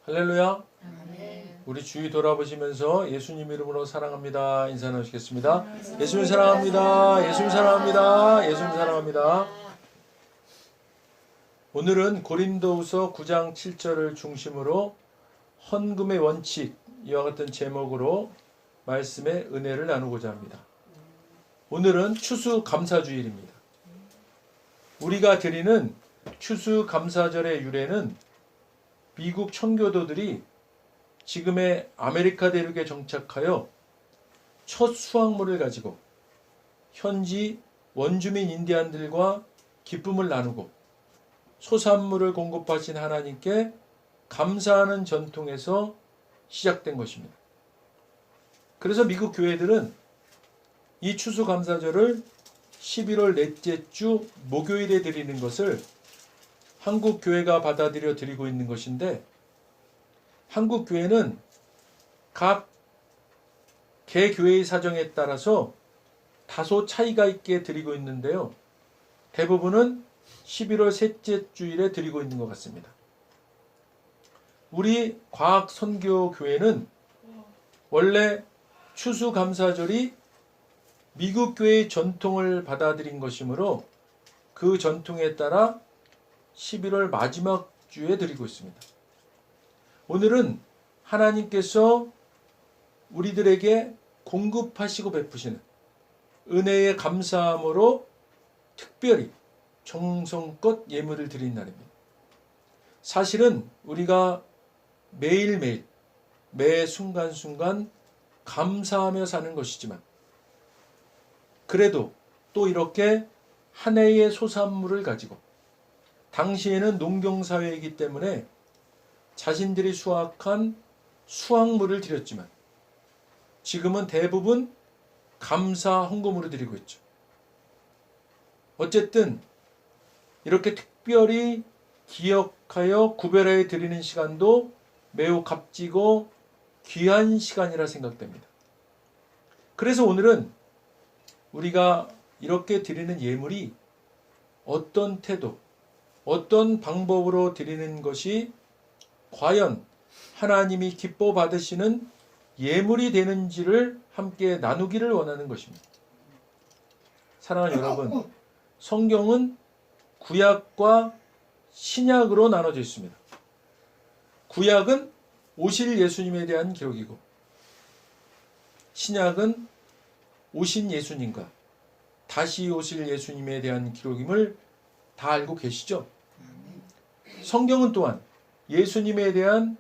할렐루야. 아멘. 우리 주위 돌아보시면서 예수님 이름으로 사랑합니다 인사 나누시겠습니다. 예수님 사랑합니다. 예수님 사랑합니다. 예수님 사랑합니다. 오늘은 고린도후서 9장 7절을 중심으로 헌금의 원칙 이와 같은 제목으로 말씀의 은혜를 나누고자 합니다. 오늘은 추수감사주일입니다. 우리가 드리는 추수감사절의 유래는 미국 청교도들이 지금의 아메리카 대륙에 정착하여 첫 수확물을 가지고 현지 원주민 인디안들과 기쁨을 나누고 소산물을 공급하신 하나님께 감사하는 전통에서 시작된 것입니다. 그래서 미국 교회들은 이 추수감사절을 11월 넷째 주 목요일에 드리는 것을 한국 교회가 받아들여 드리고 있는 것인데, 한국 교회는 각 개교회의 사정에 따라서 다소 차이가 있게 드리고 있는데요. 대부분은 11월 셋째 주일에 드리고 있는 것 같습니다. 우리 과학선교교회는 원래 추수감사절이 미국 교회의 전통을 받아들인 것이므로 그 전통에 따라 11월 마지막 주에 드리고 있습니다. 오늘은 하나님께서 우리들에게 공급하시고 베푸시는 은혜의 감사함으로 특별히 정성껏 예물을 드린 날입니다. 사실은 우리가 매일매일 매 순간순간 감사하며 사는 것이지만, 그래도 또 이렇게 한 해의 소산물을 가지고, 당시에는 농경사회이기 때문에 자신들이 수확한 수확물을 드렸지만 지금은 대부분 감사 헌금으로 드리고 있죠. 어쨌든 이렇게 특별히 기억하여 구별하여 드리는 시간도 매우 값지고 귀한 시간이라 생각됩니다. 그래서 오늘은 우리가 이렇게 드리는 예물이 어떤 태도, 어떤 방법으로 드리는 것이 과연 하나님이 기뻐 받으시는 예물이 되는지를 함께 나누기를 원하는 것입니다. 사랑하는 여러분, 성경은 구약과 신약으로 나눠져 있습니다. 구약은 오실 예수님에 대한 기록이고, 신약은 오신 예수님과 다시 오실 예수님에 대한 기록임을 다 알고 계시죠? 성경은 또한 예수님에 대한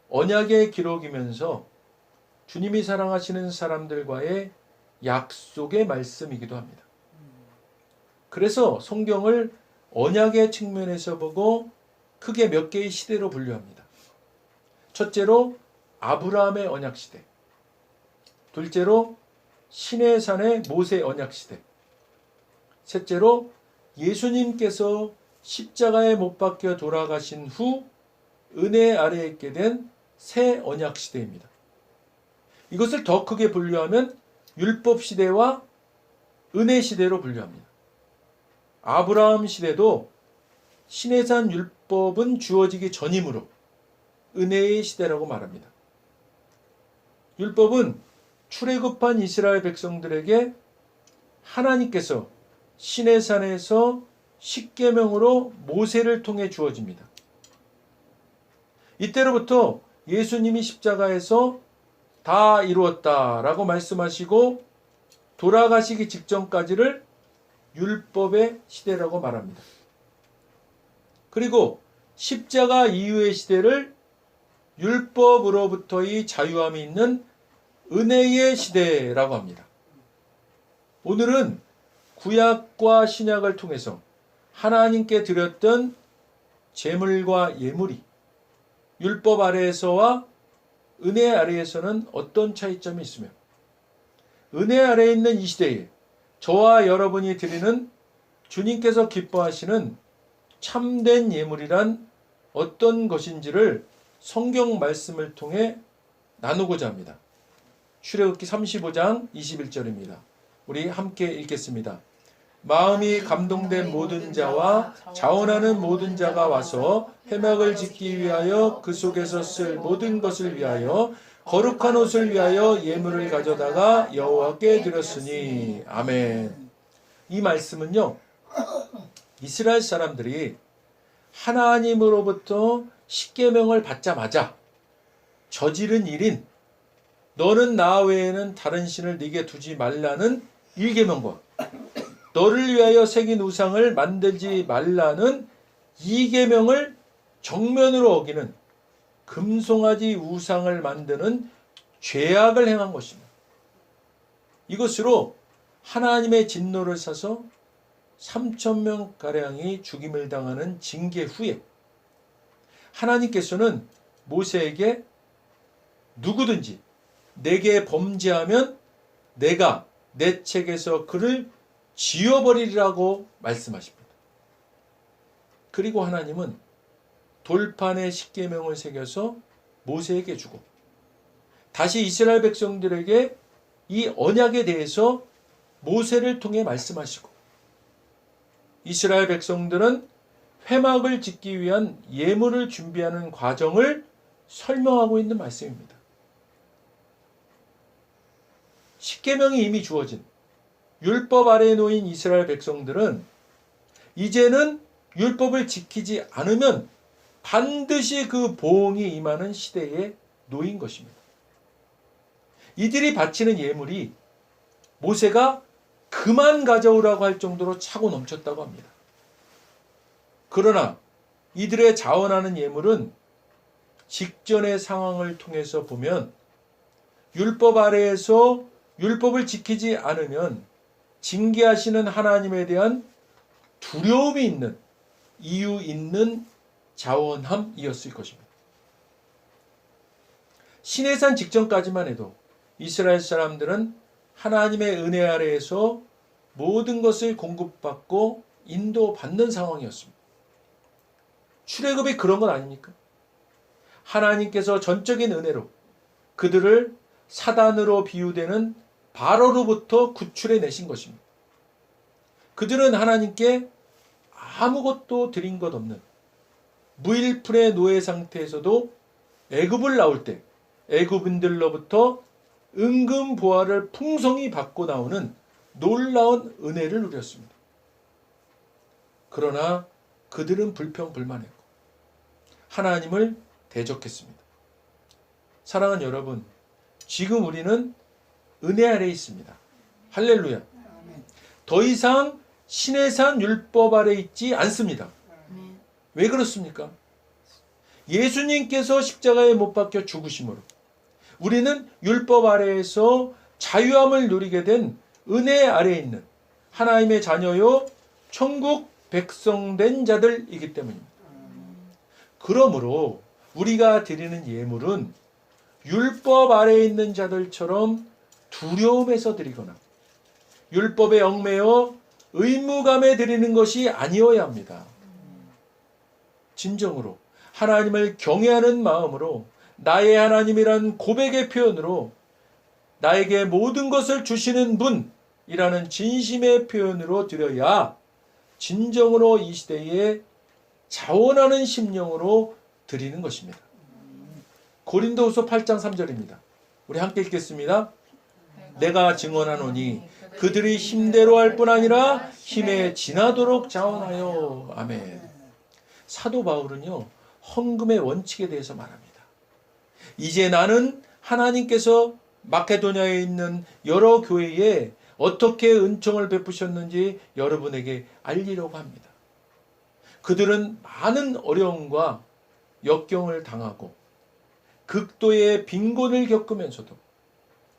언약의 기록이면서 주님이 사랑하시는 사람들과의 약속의 말씀이기도 합니다. 그래서 성경을 언약의 측면에서 보고 크게 몇 개의 시대로 분류합니다. 첫째로 아브라함의 언약 시대, 둘째로 시내산의 모세 언약 시대, 셋째로 예수님께서 십자가에 못 박혀 돌아가신 후 은혜 아래에 있게 된 새 언약 시대입니다. 이것을 더 크게 분류하면 율법 시대와 은혜 시대로 분류합니다. 아브라함 시대도 시내산 율법은 주어지기 전이므로 은혜의 시대라고 말합니다. 율법은 출애굽한 이스라엘 백성들에게 하나님께서 시내산에서 십계명으로 모세를 통해 주어집니다. 이때로부터 예수님이 십자가에서 다 이루었다라고 말씀하시고 돌아가시기 직전까지를 율법의 시대라고 말합니다. 그리고 십자가 이후의 시대를 율법으로부터의 자유함이 있는 은혜의 시대라고 합니다. 오늘은 구약과 신약을 통해서 하나님께 드렸던 제물과 예물이 율법 아래에서와 은혜 아래에서는 어떤 차이점이 있으며, 은혜 아래에 있는 이 시대에 저와 여러분이 드리는 주님께서 기뻐하시는 참된 예물이란 어떤 것인지를 성경 말씀을 통해 나누고자 합니다. 출애굽기 35장 21절입니다. 우리 함께 읽겠습니다. 마음이 감동된 모든 자와 자원하는 모든 자가 와서 회막을 짓기 위하여 그 속에서 쓸 모든 것을 위하여 거룩한 옷을 위하여 예물을 가져다가 여호와께 드렸으니. 아멘. 이 말씀은요, 이스라엘 사람들이 하나님으로부터 십계명을 받자마자 저지른 일인 너는 나 외에는 다른 신을 네게 두지 말라는 1계명과 너를 위하여 새긴 우상을 만들지 말라는 2계명을 정면으로 어기는 금송아지 우상을 만드는 죄악을 행한 것입니다. 이것으로 하나님의 진노를 사서 3,000명가량이 죽임을 당하는 징계 후에 하나님께서는 모세에게 누구든지 내게 범죄하면 내가 내 책에서 그를 지워버리리라고 말씀하십니다. 그리고 하나님은 돌판에 십계명을 새겨서 모세에게 주고 다시 이스라엘 백성들에게 이 언약에 대해서 모세를 통해 말씀하시고 이스라엘 백성들은 회막을 짓기 위한 예물을 준비하는 과정을 설명하고 있는 말씀입니다. 십계명이 이미 주어진 율법 아래에 놓인 이스라엘 백성들은 이제는 율법을 지키지 않으면 반드시 그 보응이 임하는 시대에 놓인 것입니다. 이들이 바치는 예물이 모세가 그만 가져오라고 할 정도로 차고 넘쳤다고 합니다. 그러나 이들의 자원하는 예물은 직전의 상황을 통해서 보면 율법 아래에서 율법을 지키지 않으면 징계하시는 하나님에 대한 두려움이 있는 이유 있는 자원함이었을 것입니다. 시내산 직전까지만 해도 이스라엘 사람들은 하나님의 은혜 아래에서 모든 것을 공급받고 인도받는 상황이었습니다. 출애굽이 그런 건 아닙니까? 하나님께서 전적인 은혜로 그들을 사단으로 비유되는 바로로부터 구출해 내신 것입니다. 그들은 하나님께 아무것도 드린 것 없는 무일푼의 노예 상태에서도 애굽을 나올 때 애굽인들로부터 은금 보화를 풍성히 받고 나오는 놀라운 은혜를 누렸습니다. 그러나 그들은 불평불만했고 하나님을 대적했습니다. 사랑하는 여러분, 지금 우리는 은혜 아래에 있습니다. 할렐루야. 더 이상 시내산 율법 아래에 있지 않습니다. 왜 그렇습니까? 예수님께서 십자가에 못 박혀 죽으심으로 우리는 율법 아래에서 자유함을 누리게 된 은혜 아래에 있는 하나님의 자녀요 천국 백성된 자들이기 때문입니다. 그러므로 우리가 드리는 예물은 율법 아래에 있는 자들처럼 두려움에서 드리거나 율법에 얽매여 의무감에 드리는 것이 아니어야 합니다. 진정으로 하나님을 경외하는 마음으로 나의 하나님이란 고백의 표현으로 나에게 모든 것을 주시는 분이라는 진심의 표현으로 드려야 진정으로 이 시대에 자원하는 심령으로 드리는 것입니다. 고린도후서 8장 3절입니다. 우리 함께 읽겠습니다. 내가 증언하노니 그들이 힘대로 할 뿐 아니라 힘에 지나도록 자원하여. 아멘. 사도 바울은요, 헌금의 원칙에 대해서 말합니다. 이제 나는 하나님께서 마케도냐에 있는 여러 교회에 어떻게 은총을 베푸셨는지 여러분에게 알리려고 합니다. 그들은 많은 어려움과 역경을 당하고 극도의 빈곤을 겪으면서도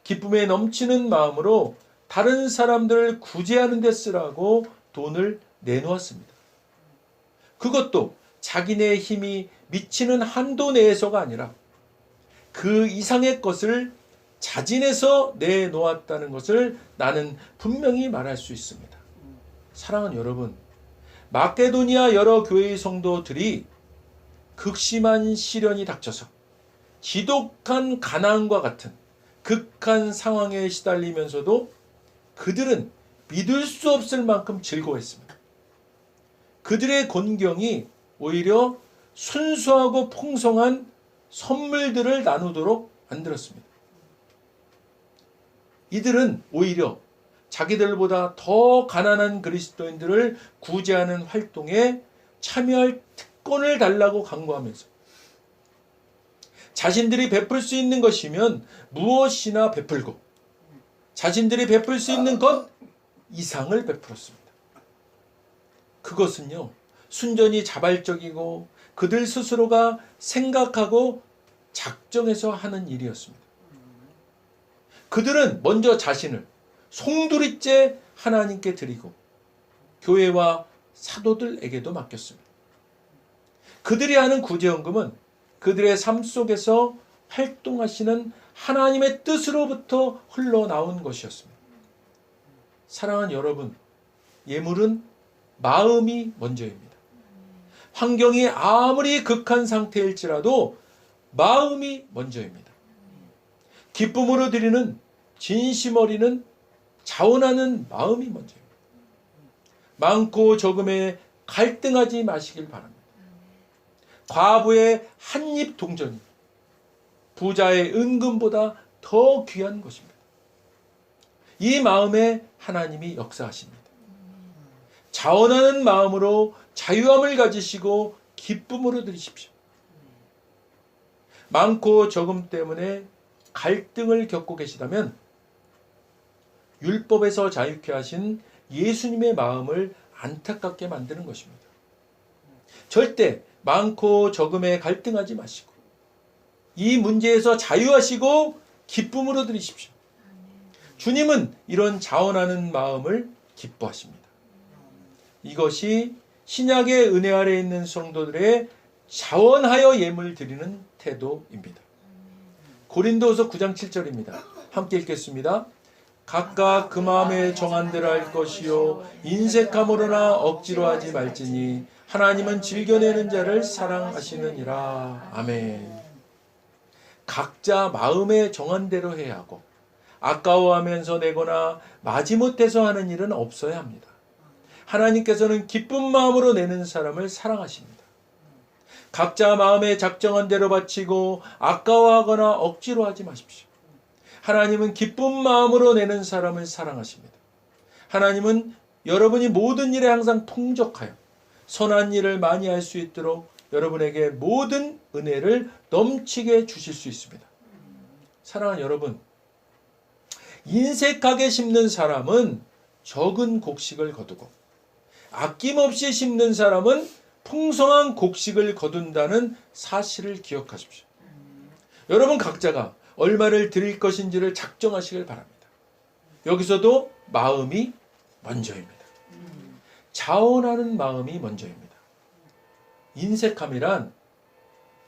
기쁨에 넘치는 마음으로 다른 사람들을 구제하는 데 쓰라고 돈을 내놓았습니다. 그것도 자기네 힘이 미치는 한도 내에서가 아니라 그 이상의 것을 자진해서 내놓았다는 것을 나는 분명히 말할 수 있습니다. 사랑하는 여러분, 마케도니아 여러 교회의 성도들이 극심한 시련이 닥쳐서 지독한 가난과 같은 극한 상황에 시달리면서도 그들은 믿을 수 없을 만큼 즐거워했습니다. 그들의 곤경이 오히려 순수하고 풍성한 선물들을 나누도록 만들었습니다. 이들은 오히려 자기들보다 더 가난한 그리스도인들을 구제하는 활동에 참여할 특권을 달라고 강구하면서 자신들이 베풀 수 있는 것이면 무엇이나 베풀고 자신들이 베풀 수 있는 것 이상을 베풀었습니다. 그것은요, 순전히 자발적이고 그들 스스로가 생각하고 작정해서 하는 일이었습니다. 그들은 먼저 자신을 송두리째 하나님께 드리고 교회와 사도들에게도 맡겼습니다. 그들이 하는 구제헌금은 그들의 삶 속에서 활동하시는 하나님의 뜻으로부터 흘러나온 것이었습니다. 사랑하는 여러분, 예물은 마음이 먼저입니다. 환경이 아무리 극한 상태일지라도 마음이 먼저입니다. 기쁨으로 드리는 진심 어리는 자원하는 마음이 먼저입니다. 많고 적음에 갈등하지 마시길 바랍니다. 과부의 한입 동전이 부자의 은금보다 더 귀한 것입니다. 이 마음에 하나님이 역사하십니다. 자원하는 마음으로 자유함을 가지시고 기쁨으로 드리십시오. 많고 적음 때문에 갈등을 겪고 계시다면 율법에서 자유케 하신 예수님의 마음을 안타깝게 만드는 것입니다. 절대 많고 적음에 갈등하지 마시고 이 문제에서 자유하시고 기쁨으로 드리십시오. 주님은 이런 자원하는 마음을 기뻐하십니다. 이것이 신약의 은혜 아래 있는 성도들의 자원하여 예물 드리는 태도입니다. 고린도후서 9장 7절입니다. 함께 읽겠습니다. 각각 그 마음에 정한 대로 할 것이요 인색함으로나 억지로 하지 말지니 하나님은 즐겨내는 자를 사랑하시느니라. 아멘. 각자 마음에 정한 대로 해야 하고 아까워하면서 내거나 마지못해서 하는 일은 없어야 합니다. 하나님께서는 기쁜 마음으로 내는 사람을 사랑하십니다. 각자 마음에 작정한 대로 바치고 아까워하거나 억지로 하지 마십시오. 하나님은 기쁜 마음으로 내는 사람을 사랑하십니다. 하나님은 여러분이 모든 일에 항상 풍족하여 선한 일을 많이 할 수 있도록 여러분에게 모든 은혜를 넘치게 주실 수 있습니다. 사랑하는 여러분, 인색하게 심는 사람은 적은 곡식을 거두고 아낌없이 심는 사람은 풍성한 곡식을 거둔다는 사실을 기억하십시오. 여러분 각자가 얼마를 드릴 것인지를 작정하시길 바랍니다. 여기서도 마음이 먼저입니다. 자원하는 마음이 먼저입니다. 인색함이란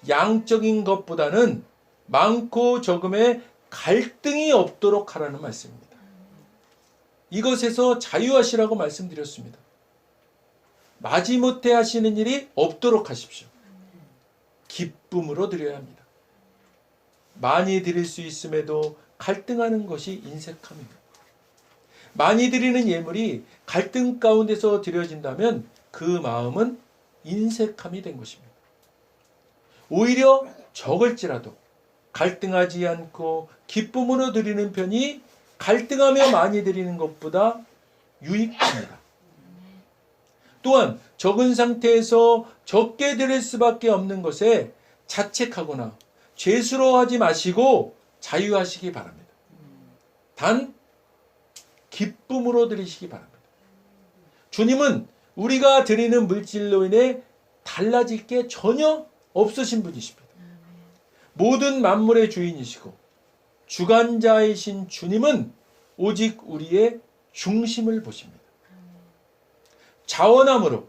양적인 것보다는 많고 적음에 갈등이 없도록 하라는 말씀입니다. 이것에서 자유하시라고 말씀드렸습니다. 마지못해 하시는 일이 없도록 하십시오. 기쁨으로 드려야 합니다. 많이 드릴 수 있음에도 갈등하는 것이 인색함입니다. 많이 드리는 예물이 갈등 가운데서 드려진다면 그 마음은 인색함이 된 것입니다. 오히려 적을지라도 갈등하지 않고 기쁨으로 드리는 편이 갈등하며 많이 드리는 것보다 유익합니다. 또한 적은 상태에서 적게 드릴 수밖에 없는 것에 자책하거나 죄스러워하지 마시고 자유하시기 바랍니다. 단 기쁨으로 드리시기 바랍니다. 주님은 우리가 드리는 물질로 인해 달라질 게 전혀 없으신 분이십니다. 모든 만물의 주인이시고 주관자이신 주님은 오직 우리의 중심을 보십니다. 자원함으로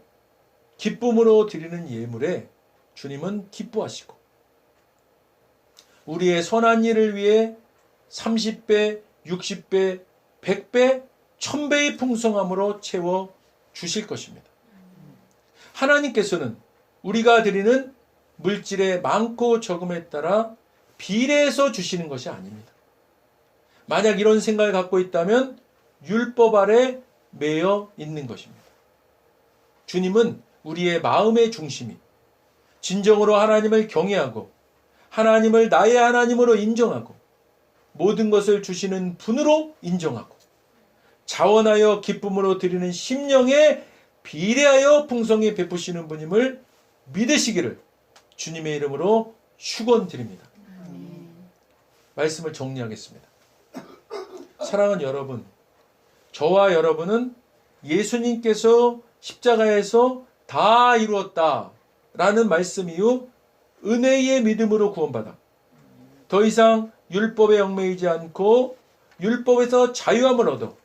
기쁨으로 드리는 예물에 주님은 기뻐하시고 우리의 선한 일을 위해 30배, 60배, 100배, 1000배의 풍성함으로 채워 주실 것입니다. 하나님께서는 우리가 드리는 물질의 많고 적음에 따라 비례해서 주시는 것이 아닙니다. 만약 이런 생각을 갖고 있다면 율법 아래 매여 있는 것입니다. 주님은 우리의 마음의 중심이 진정으로 하나님을 경외하고 하나님을 나의 하나님으로 인정하고 모든 것을 주시는 분으로 인정하고 자원하여 기쁨으로 드리는 심령에 비례하여 풍성히 베푸시는 분임을 믿으시기를 주님의 이름으로 축원드립니다. 말씀을 정리하겠습니다. 사랑하는 여러분, 저와 여러분은 예수님께서 십자가에서 다 이루었다 라는 말씀 이후 은혜의 믿음으로 구원받아 더 이상 율법에 얽매이지 않고 율법에서 자유함을 얻어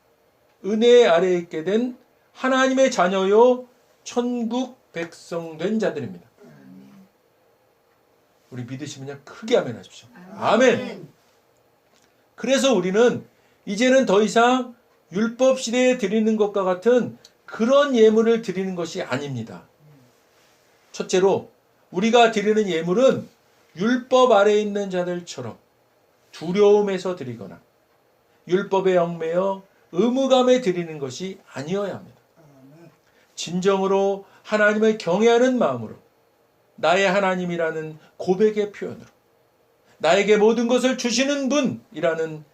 은혜 아래에 있게 된 하나님의 자녀요 천국 백성 된 자들입니다. 우리 믿으시면 그냥 크게 아멘 하십시오. 아멘. 그래서 우리는 이제는 더 이상 율법 시대에 드리는 것과 같은 그런 예물을 드리는 것이 아닙니다. 첫째로 우리가 드리는 예물은 율법 아래에 있는 자들처럼 두려움에서 드리거나 율법에 얽매여 의무감에 드리는 것이 아니어야 합니다. 진정으로 하나님을 경외하는 마음으로 나의 하나님이라는 고백의 표현으로 나에게 모든 것을 주시는 분이라는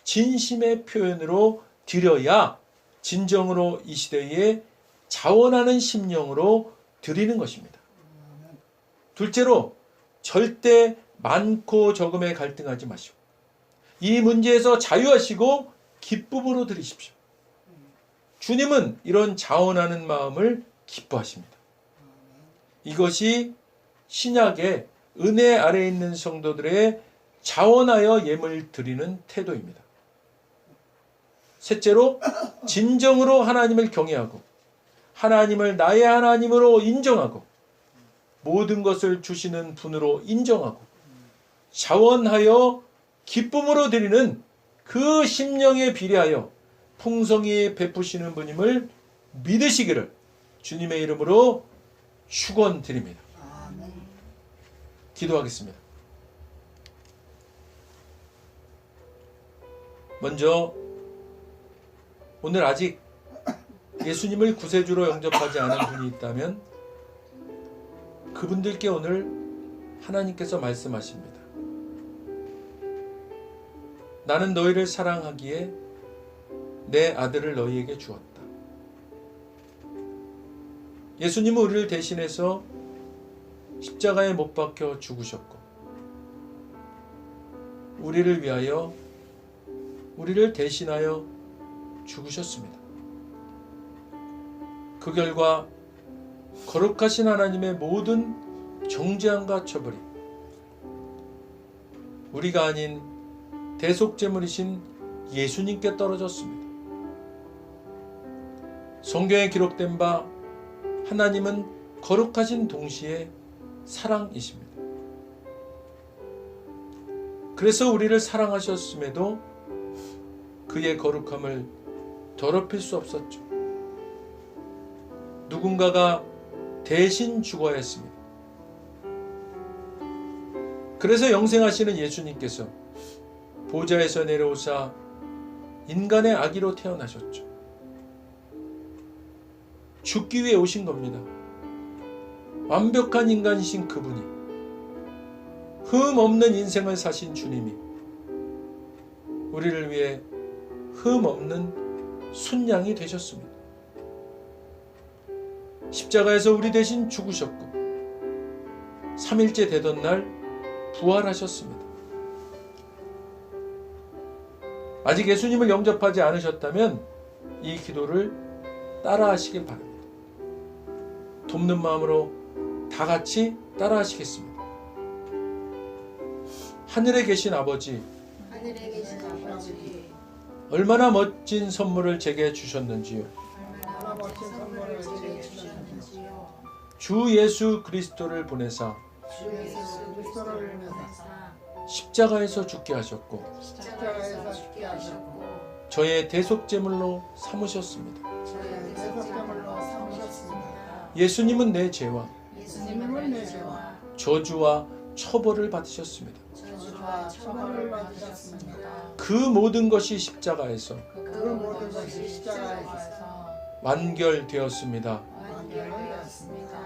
진심의 표현으로 드려야 진정으로 이 시대에 자원하는 심령으로 드리는 것입니다. 둘째로 절대 많고 적음에 갈등하지 마시고 이 문제에서 자유하시고 기쁨으로 드리십시오. 주님은 이런 자원하는 마음을 기뻐하십니다. 이것이 신약의 은혜 아래에 있는 성도들의 자원하여 예물 드리는 태도입니다. 셋째로 진정으로 하나님을 경외하고 하나님을 나의 하나님으로 인정하고 모든 것을 주시는 분으로 인정하고 자원하여 기쁨으로 드리는 그 심령에 비례하여 풍성히 베푸시는 분임을 믿으시기를 주님의 이름으로 축원드립니다. 기도하겠습니다. 먼저 오늘 아직 예수님을 구세주로 영접하지 않은 분이 있다면 그분들께 오늘 하나님께서 말씀하십니다. 나는 너희를 사랑하기에 내 아들을 너희에게 주었다. 예수님은 우리를 대신해서 십자가에 못 박혀 죽으셨고 우리를 위하여 우리를 대신하여 죽으셨습니다. 그 결과 거룩하신 하나님의 모든 정죄함과 처벌이 우리가 아닌 대속제물이신 예수님께 떨어졌습니다. 성경에 기록된 바 하나님은 거룩하신 동시에 사랑이십니다. 그래서 우리를 사랑하셨음에도 그의 거룩함을 더럽힐 수 없었죠. 누군가가 대신 죽어야 했습니다. 그래서 영생하시는 예수님께서 보좌에서 내려오사 인간의 아기로 태어나셨죠. 죽기 위해 오신 겁니다. 완벽한 인간이신 그분이 흠 없는 인생을 사신 주님이 우리를 위해 흠 없는 순양이 되셨습니다. 십자가에서 우리 대신 죽으셨고 3일째 되던 날 부활하셨습니다. 아직 예수님을 영접하지 않으셨다면 이 기도를 따라 하시길 바랍니다. 돕는 마음으로 다 같이 따라 하시겠습니다. 하늘에 계신 아버지, 얼마나 멋진 선물을 제게 주셨는지요. 주 예수 그리스도를 보내사 십자가에서 죽게 하셨고 저의 대속제물로 삼으셨습니다. 예수님은 내 죄와 저주와 처벌을 받으셨습니다. 그 모든 것이 십자가에서 완결되었습니다. 완결되었습니다.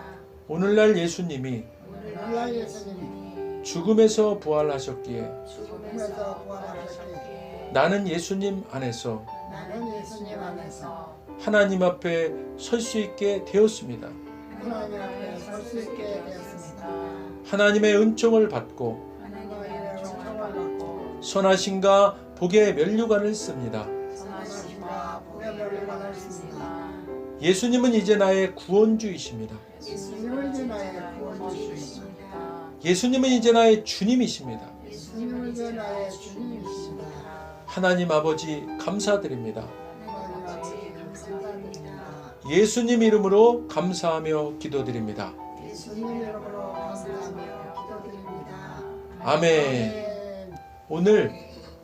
오늘날 예수님이 오늘날 예수님이 죽음에서 부활하셨기에 죽음에서 부활하셨기에 나는 예수님 안에서 나는 예수님 안에서 하나님 앞에 설 수 있게 되었습니다. 하나님 앞에 설 수 있게 되었습니다. 하나님의 은총을 받고 하나님의 은총을 받고 선하심과 복의 면류관을 씁니다. 선하심과 복의 면류관을 씁니다. 예수님은 이제 나의 구원주이십니다. 예수님은 이제 나의 구원주이십니다. 예수님은 이제 나의 주님이십니다. 예수님은 이제 나의 주님이십니다. 하나님 아버지 감사드립니다. 하나님 아버지 감사드립니다. 예수님 이름으로 감사하며 기도드립니다. 예수님 이름으로 감사하며 기도드립니다. 아멘. 오늘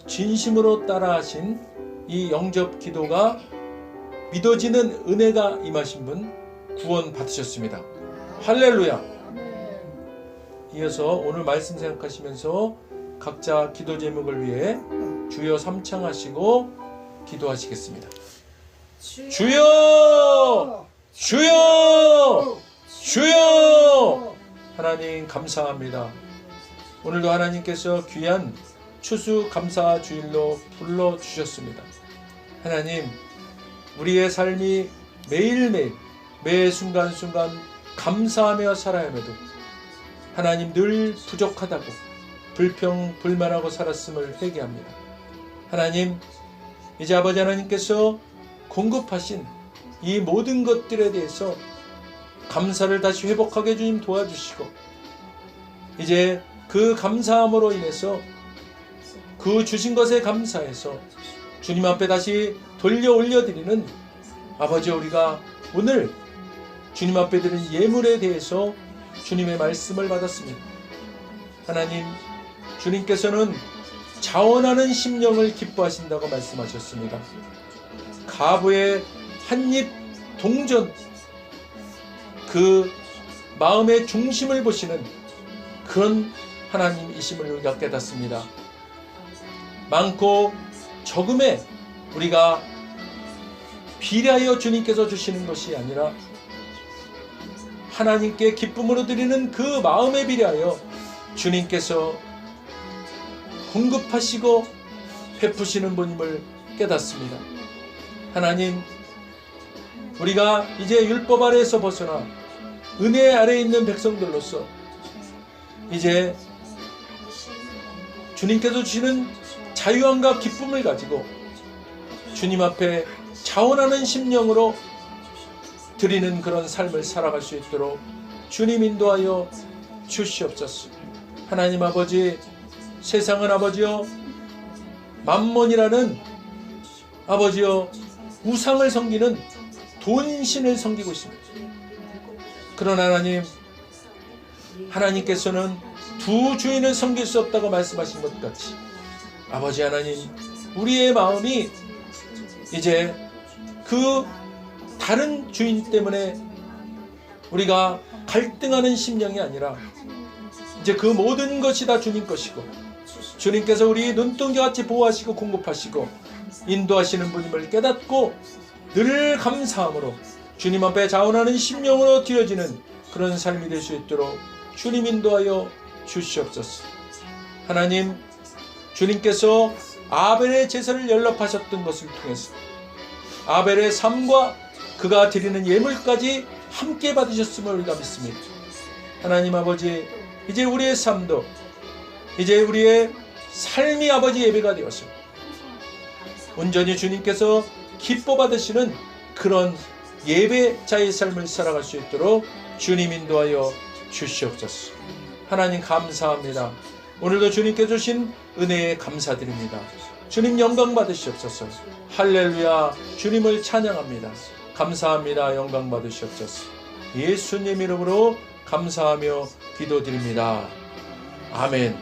진심으로 따라하신 이 영접 기도가 믿어지는 은혜가 임하신 분 구원 받으셨습니다. 할렐루야. 아멘. 이어서 오늘 말씀 생각하시면서 각자 기도 제목을 위해 주여 삼창하시고 기도하시겠습니다. 주여! 주여! 주여! 하나님 감사합니다. 오늘도 하나님께서 귀한 추수감사 주일로 불러주셨습니다. 하나님, 우리의 삶이 매일매일 매 순간순간 감사하며 살아야 해도 하나님 늘 부족하다고 불평불만하고 살았음을 회개합니다. 하나님, 이제 아버지 하나님께서 공급하신 이 모든 것들에 대해서 감사를 다시 회복하게 주님 도와주시고 이제 그 감사함으로 인해서 그 주신 것에 감사해서 주님 앞에 다시 돌려 올려드리는 아버지, 우리가 오늘 주님 앞에 드린 예물에 대해서 주님의 말씀을 받았습니다. 하나님, 주님께서는 자원하는 심령을 기뻐하신다고 말씀하셨습니다. 가부의 한입 동전, 그 마음의 중심을 보시는 그런 하나님이심을 우리가 깨닫습니다. 많고 적음에 우리가 비례하여 주님께서 주시는 것이 아니라 하나님께 기쁨으로 드리는 그 마음에 비례하여 주님께서 공급하시고 베푸시는 분임을 깨닫습니다. 하나님, 우리가 이제 율법 아래에서 벗어나 은혜 아래에 있는 백성들로서 이제 주님께서 주시는 자유함과 기쁨을 가지고 주님 앞에 자원하는 심령으로 드리는 그런 삶을 살아갈 수 있도록 주님 인도하여 주시옵소서. 하나님 아버지, 세상은 아버지여 맘몬이라는 아버지여 우상을 섬기는 돈신을 섬기고 있습니다. 그러나 하나님, 하나님께서는 두 주인을 섬길 수 없다고 말씀하신 것 같이 아버지 하나님, 우리의 마음이 이제 그 다른 주인 때문에 우리가 갈등하는 심령이 아니라 이제 그 모든 것이 다 주님 것이고 주님께서 우리 눈동자같이 보호하시고 공급하시고 인도하시는 분임을 깨닫고 늘 감사함으로 주님 앞에 자원하는 심령으로 드려지는 그런 삶이 될 수 있도록 주님 인도하여 주시옵소서. 하나님, 주님께서 아벨의 제사를 연락하셨던 것을 통해서 아벨의 삶과 그가 드리는 예물까지 함께 받으셨음을 우리가 믿습니다. 하나님 아버지, 이제 우리의 삶도 이제 우리의 삶이 아버지 예배가 되어서 온전히 주님께서 기뻐 받으시는 그런 예배자의 삶을 살아갈 수 있도록 주님 인도하여 주시옵소서. 하나님 감사합니다. 오늘도 주님께 주신 은혜에 감사드립니다. 주님 영광 받으시옵소서. 할렐루야. 주님을 찬양합니다. 감사합니다. 영광 받으시옵소서. 예수님 이름으로 감사하며 기도드립니다. 아멘.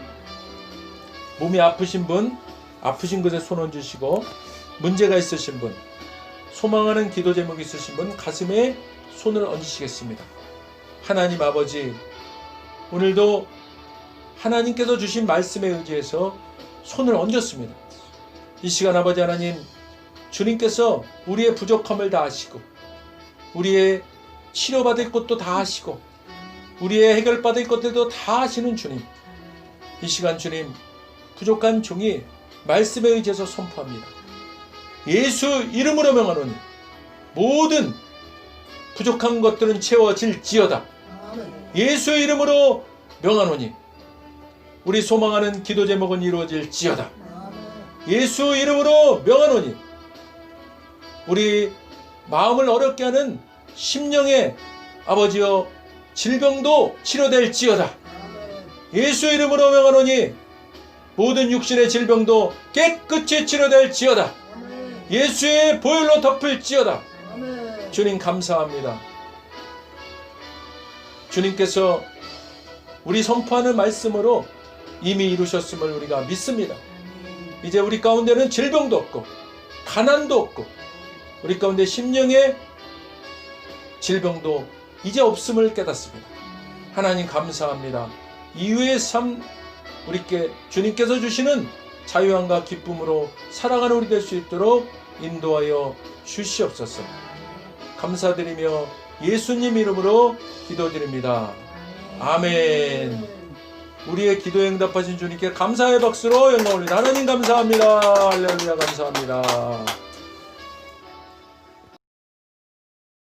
몸이 아프신 분, 아프신 곳에 손 얹으시고, 문제가 있으신 분, 소망하는 기도 제목이 있으신 분 가슴에 손을 얹으시겠습니다. 하나님 아버지, 오늘도 하나님께서 주신 말씀에 의지해서 손을 얹었습니다. 이 시간 아버지 하나님, 주님께서 우리의 부족함을 다 아시고 우리의 치료받을 것도 다 하시고 우리의 해결받을 것들도 다 하시는 주님, 이 시간 주님 부족한 종이 말씀에 의지해서 선포합니다. 예수 이름으로 명하노니 모든 부족한 것들은 채워질지어다. 아멘. 예수 이름으로 명하노니 우리 소망하는 기도 제목은 이루어질지어다. 아멘. 예수 이름으로 명하노니 우리 마음을 어렵게 하는 심령의 아버지여 질병도 치료될지어다. 아멘. 예수 이름으로 명하노니 모든 육신의 질병도 깨끗이 치료될지어다. 아멘. 예수의 보혈로 덮을지어다. 아멘. 주님 감사합니다. 주님께서 우리 선포하는 말씀으로 이미 이루셨음을 우리가 믿습니다. 이제 우리 가운데는 질병도 없고 가난도 없고 우리 가운데 심령의 질병도 이제 없음을 깨닫습니다. 하나님 감사합니다. 이후의 삶 우리께 주님께서 주시는 자유함과 기쁨으로 살아가는 우리 될 수 있도록 인도하여 주시옵소서. 감사드리며 예수님 이름으로 기도드립니다. 아멘. 우리의 기도에 응답하신 주님께 감사의 박수로 영광 올립니다. 하나님 감사합니다. 할렐루야 감사합니다.